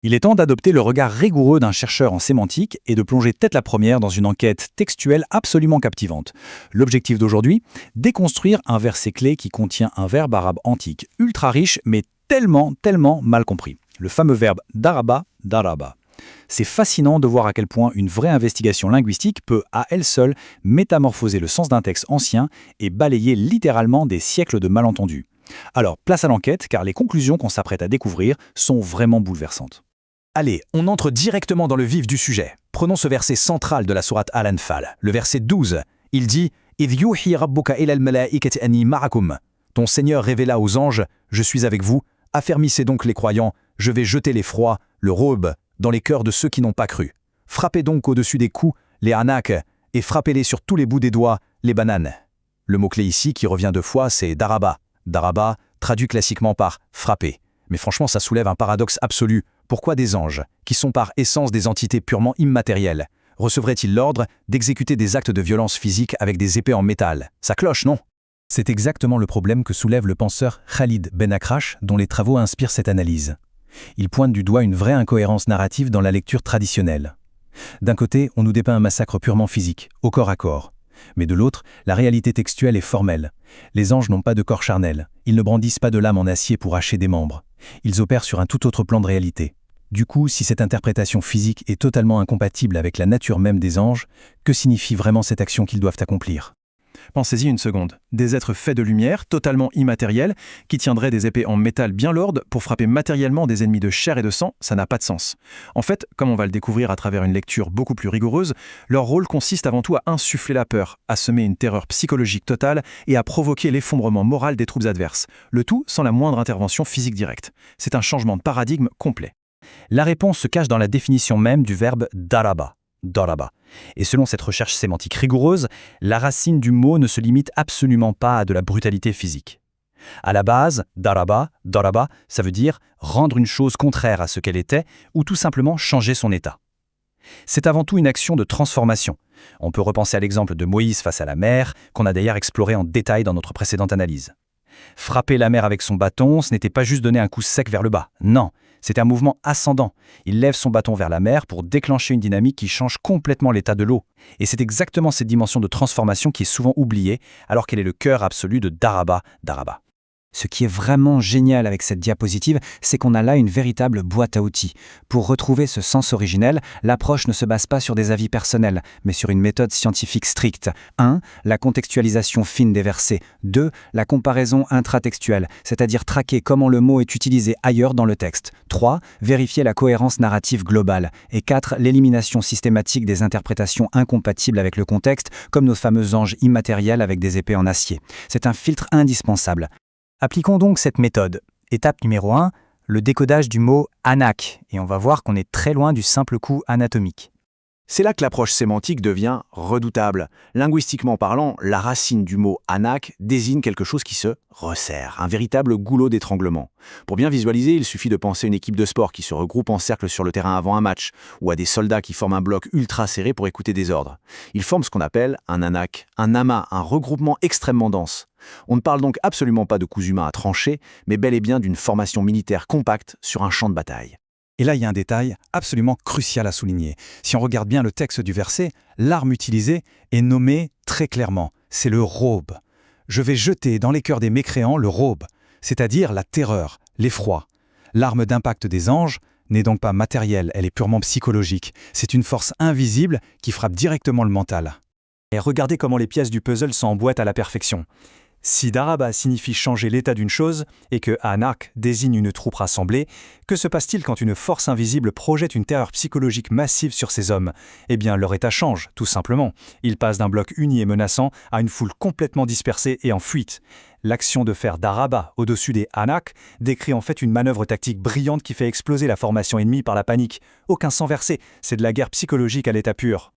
Il est temps d'adopter le regard rigoureux d'un chercheur en sémantique et de plonger tête la première dans une enquête textuelle absolument captivante. L'objectif d'aujourd'hui, déconstruire un verset clé qui contient un verbe arabe antique, ultra riche mais tellement mal compris. Le fameux verbe daraba, daraba. C'est fascinant de voir à quel point une vraie investigation linguistique peut, à elle seule, métamorphoser le sens d'un texte ancien et balayer littéralement des siècles de malentendus. Alors, place à l'enquête, car les conclusions qu'on s'apprête à découvrir sont vraiment bouleversantes. Allez, on entre directement dans le vif du sujet. Prenons ce verset central de la sourate Al-Anfal, le verset 12. Il dit « Idh yuhi rabbuka ila al-malaikati anni ma'akum » Ton Seigneur révéla aux anges « Je suis avec vous, affermissez donc les croyants, je vais jeter l'effroi, le robe, dans les cœurs de ceux qui n'ont pas cru. Frappez donc au-dessus des coups, les anak, et frappez-les sur tous les bouts des doigts, les bananes. » Le mot-clé ici qui revient deux fois, c'est « daraba ». Daraba, traduit classiquement par « frapper ». Mais franchement, ça soulève un paradoxe absolu. Pourquoi des anges, qui sont par essence des entités purement immatérielles, recevraient-ils l'ordre d'exécuter des actes de violence physique avec des épées en métal? Ça cloche, non? C'est exactement le problème que soulève le penseur Khalid Ben Akrash, dont les travaux inspirent cette analyse. Il pointe du doigt une vraie incohérence narrative dans la lecture traditionnelle. D'un côté, on nous dépeint un massacre purement physique, au corps à corps. Mais de l'autre, la réalité textuelle est formelle. Les anges n'ont pas de corps charnel, ils ne brandissent pas de lame en acier pour hacher des membres. Ils opèrent sur un tout autre plan de réalité. Du coup, si cette interprétation physique est totalement incompatible avec la nature même des anges, que signifie vraiment cette action qu'ils doivent accomplir? Pensez-y une seconde. Des êtres faits de lumière, totalement immatériels, qui tiendraient des épées en métal bien lourdes pour frapper matériellement des ennemis de chair et de sang, ça n'a pas de sens. En fait, comme on va le découvrir à travers une lecture beaucoup plus rigoureuse, leur rôle consiste avant tout à insuffler la peur, à semer une terreur psychologique totale et à provoquer l'effondrement moral des troupes adverses. Le tout sans la moindre intervention physique directe. C'est un changement de paradigme complet. La réponse se cache dans la définition même du verbe daraba. Daraba. Et selon cette recherche sémantique rigoureuse, la racine du mot ne se limite absolument pas à de la brutalité physique. À la base, daraba, ça veut dire rendre une chose contraire à ce qu'elle était ou tout simplement changer son état. C'est avant tout une action de transformation. On peut repenser à l'exemple de Moïse face à la mer, qu'on a d'ailleurs exploré en détail dans notre précédente analyse. Frapper la mer avec son bâton, ce n'était pas juste donner un coup sec vers le bas, non. C'était un mouvement ascendant. Il lève son bâton vers la mer pour déclencher une dynamique qui change complètement l'état de l'eau. Et c'est exactement cette dimension de transformation qui est souvent oubliée, alors qu'elle est le cœur absolu de daraba. Ce qui est vraiment génial avec cette diapositive, c'est qu'on a là une véritable boîte à outils. Pour retrouver ce sens originel, l'approche ne se base pas sur des avis personnels, mais sur une méthode scientifique stricte. 1. La contextualisation fine des versets. 2. La comparaison intratextuelle, c'est-à-dire traquer comment le mot est utilisé ailleurs dans le texte. 3. Vérifier la cohérence narrative globale. Et 4. L'élimination systématique des interprétations incompatibles avec le contexte, comme nos fameux anges immatériels avec des épées en acier. C'est un filtre indispensable. Appliquons donc cette méthode. Étape numéro 1, le décodage du mot « anak », et on va voir qu'on est très loin du simple coup anatomique. C'est là que l'approche sémantique devient redoutable. Linguistiquement parlant, la racine du mot « anak » désigne quelque chose qui se resserre, un véritable goulot d'étranglement. Pour bien visualiser, il suffit de penser à une équipe de sport qui se regroupe en cercle sur le terrain avant un match, ou à des soldats qui forment un bloc ultra serré pour écouter des ordres. Ils forment ce qu'on appelle un anak, un amas, un regroupement extrêmement dense. On ne parle donc absolument pas de coups humains à trancher, mais bel et bien d'une formation militaire compacte sur un champ de bataille. Et là, il y a un détail absolument crucial à souligner. Si on regarde bien le texte du verset, l'arme utilisée est nommée très clairement. C'est le robe. Je vais jeter dans les cœurs des mécréants le robe, c'est-à-dire la terreur, l'effroi. L'arme d'impact des anges n'est donc pas matérielle, elle est purement psychologique. C'est une force invisible qui frappe directement le mental. Et regardez comment les pièces du puzzle s'emboîtent à la perfection. Si daraba signifie changer l'état d'une chose et que anak désigne une troupe rassemblée, que se passe-t-il quand une force invisible projette une terreur psychologique massive sur ces hommes? Eh bien, leur état change, tout simplement. Ils passent d'un bloc uni et menaçant à une foule complètement dispersée et en fuite. L'action de faire daraba au-dessus des anak décrit en fait une manœuvre tactique brillante qui fait exploser la formation ennemie par la panique. Aucun sang versé, c'est de la guerre psychologique à l'état pur.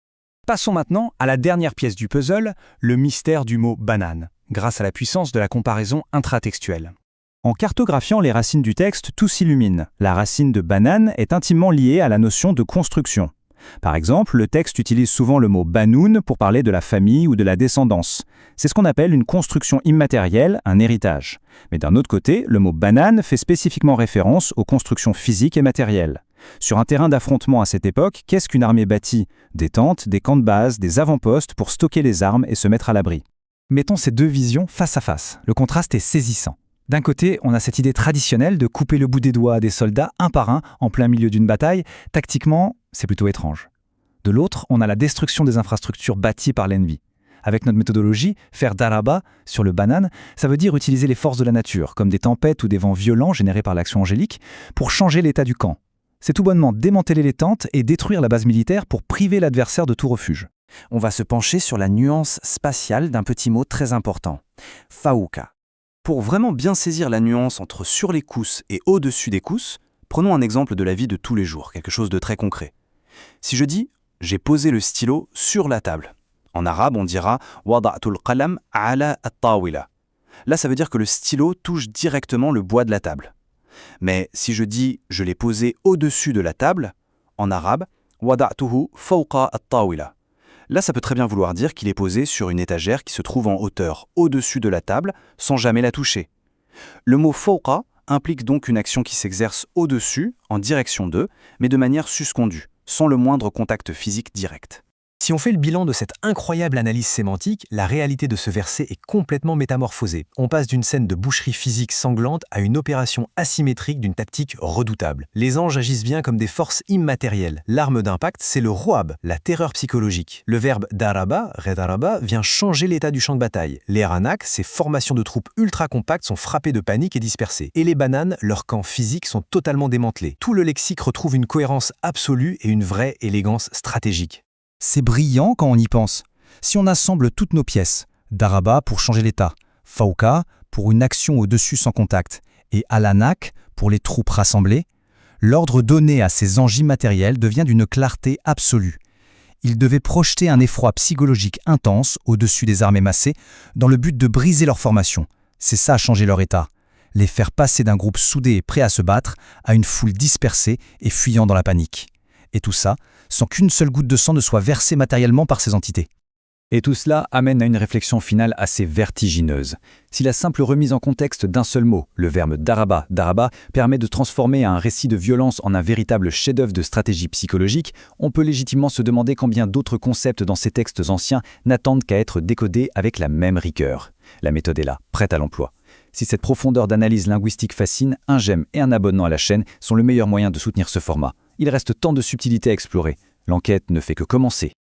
Passons maintenant à la dernière pièce du puzzle, le mystère du mot banane, grâce à la puissance de la comparaison intratextuelle. En cartographiant les racines du texte, tout s'illumine. La racine de banane est intimement liée à la notion de construction. Par exemple, le texte utilise souvent le mot banoun pour parler de la famille ou de la descendance. C'est ce qu'on appelle une construction immatérielle, un héritage. Mais d'un autre côté, le mot banane fait spécifiquement référence aux constructions physiques et matérielles. Sur un terrain d'affrontement à cette époque, qu'est-ce qu'une armée bâtit? Des tentes, des camps de base, des avant-postes pour stocker les armes et se mettre à l'abri. Mettons ces deux visions face à face. Le contraste est saisissant. D'un côté, on a cette idée traditionnelle de couper le bout des doigts à des soldats un par un en plein milieu d'une bataille. Tactiquement, c'est plutôt étrange. De l'autre, on a la destruction des infrastructures bâties par l'ennemi. Avec notre méthodologie, faire daraba sur le banane, ça veut dire utiliser les forces de la nature, comme des tempêtes ou des vents violents générés par l'action angélique, pour changer l'état du camp. C'est tout bonnement démanteler les tentes et détruire la base militaire pour priver l'adversaire de tout refuge. On va se pencher sur la nuance spatiale d'un petit mot très important, fauka. Pour vraiment bien saisir la nuance entre sur les cousses et au-dessus des cousses, prenons un exemple de la vie de tous les jours, quelque chose de très concret. Si je dis « j'ai posé le stylo sur la table », en arabe on dira « wada'tul qalam ala at-tawila ». Là ça veut dire que le stylo touche directement le bois de la table. Mais si je dis « je l'ai posé au-dessus de la table », en arabe « wada'tuhu fawqa at-tawila ». Là, ça peut très bien vouloir dire qu'il est posé sur une étagère qui se trouve en hauteur, au-dessus de la table, sans jamais la toucher. Le mot fawqa implique donc une action qui s'exerce au-dessus, en direction d'eux, mais de manière suspendue, sans le moindre contact physique direct. Si on fait le bilan de cette incroyable analyse sémantique, la réalité de ce verset est complètement métamorphosée. On passe d'une scène de boucherie physique sanglante à une opération asymétrique d'une tactique redoutable. Les anges agissent bien comme des forces immatérielles. L'arme d'impact, c'est le roab, la terreur psychologique. Le verbe daraba, redaraba, vient changer l'état du champ de bataille. Les ranak, ces formations de troupes ultra compactes, sont frappées de panique et dispersées. Et les bananes, leurs camps physiques sont totalement démantelés. Tout le lexique retrouve une cohérence absolue et une vraie élégance stratégique. C'est brillant quand on y pense. Si on assemble toutes nos pièces, daraba pour changer l'état, fauka pour une action au-dessus sans contact, et alanak pour les troupes rassemblées, l'ordre donné à ces anges immatériels devient d'une clarté absolue. Ils devaient projeter un effroi psychologique intense au-dessus des armées massées dans le but de briser leur formation. C'est ça changer leur état. Les faire passer d'un groupe soudé et prêt à se battre à une foule dispersée et fuyant dans la panique. Et tout ça sans qu'une seule goutte de sang ne soit versée matériellement par ces entités. Et tout cela amène à une réflexion finale assez vertigineuse. Si la simple remise en contexte d'un seul mot, le verbe daraba, permet de transformer un récit de violence en un véritable chef-d'œuvre de stratégie psychologique, on peut légitimement se demander combien d'autres concepts dans ces textes anciens n'attendent qu'à être décodés avec la même rigueur. La méthode est là, prête à l'emploi. Si cette profondeur d'analyse linguistique fascine, un j'aime et un abonnement à la chaîne sont le meilleur moyen de soutenir ce format. Il reste tant de subtilités à explorer. L'enquête ne fait que commencer.